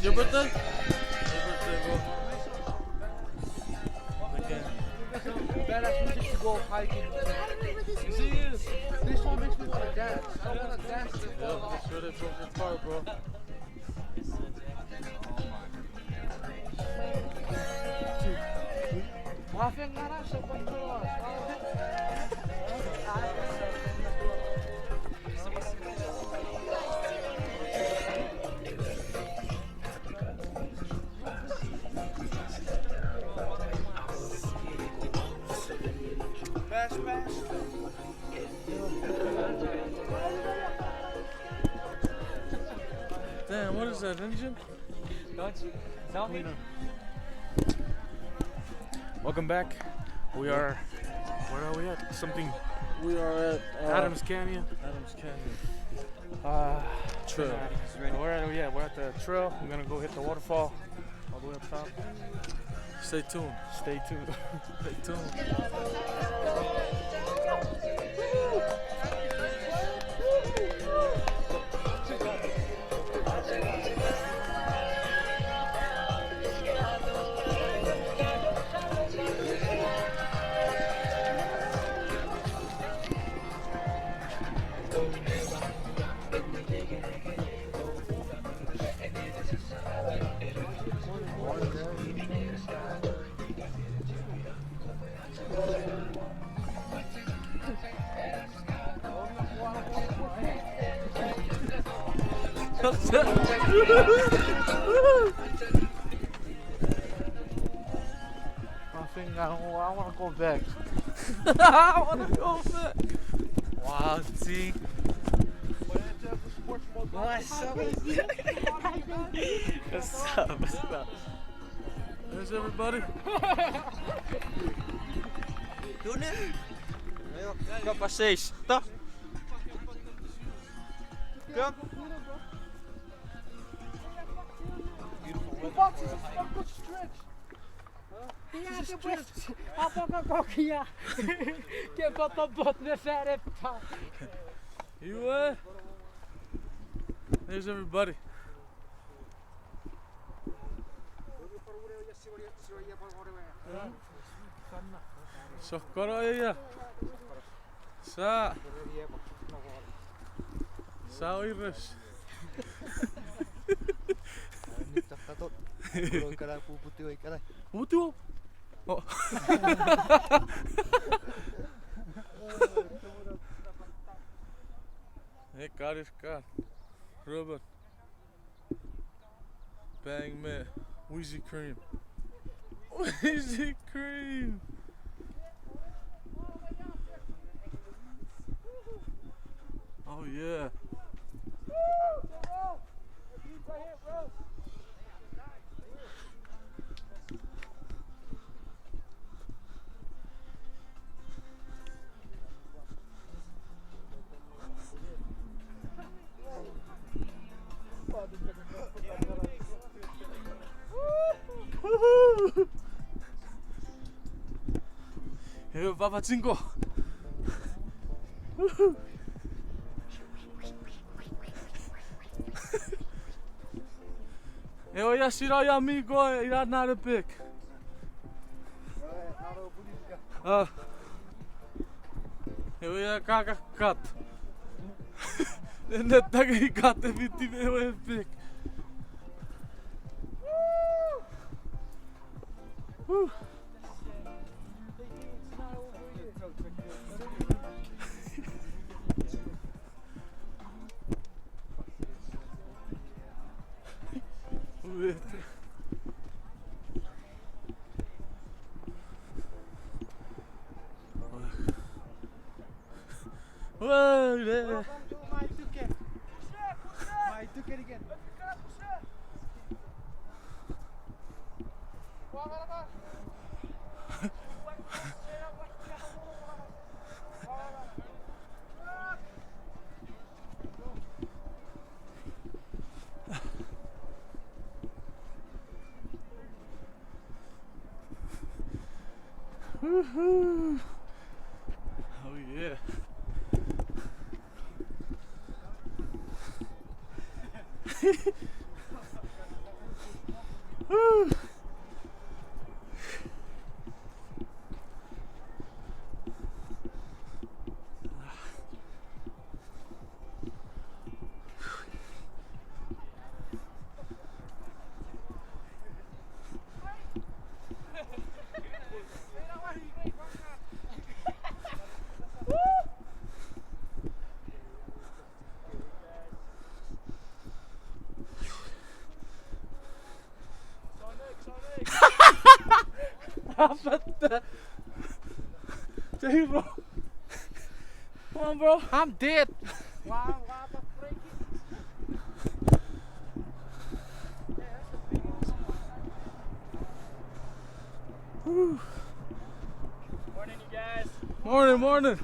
Your birthday? Your birthday, bro. Again. Badass music to go hiking. You see this? This one makes me want to dance. I want to dance. Yeah, that's sure they broke your car, bro. Laughing nga na sa pagkakas. Bash, bash. Damn, what is that, engine? Don't you? Tell me. Welcome back. We are, where are we at? Something, We are at Adams Canyon. Adams Canyon. Trail. We're at the trail. I'm gonna go hit the waterfall all the way up top. Stay tuned. Stay tuned. Stay tuned. I want to go back. I want to go back. Wow, see? What's up? What's up? What's up? There's everybody. Kom pa 6. Toch? Kom. The box is fucking stretch. Ja, det blir apa kokia. Que bota bot me fere pa. You There's everybody. Sokkoro ja. Saa oires. Nyt katot. Kuuluu käydä puuputti oikealle. Puutu. Oh. Hey, Karis Khan. Ruben. Bang man. Wheezy cream. Wheezy cream. Oh yeah. Hey, Papa Cinco. Eu ia tirar o amigo irá na Arabic. Eu ia cagar gato. Ainda tá aí gato é vítima eu é pic. Whoa, there. My ticket again. Woohoo! Oh yeah. Woo. Dave, bro. Come on, bro. I'm dead. Wow, the freak. Woo. Morning, you guys. Morning.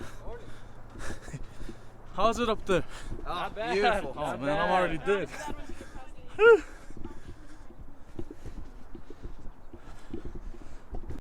How's it up there? Oh, bad. beautiful. Oh Not man, I'm bad. already dead. Whew.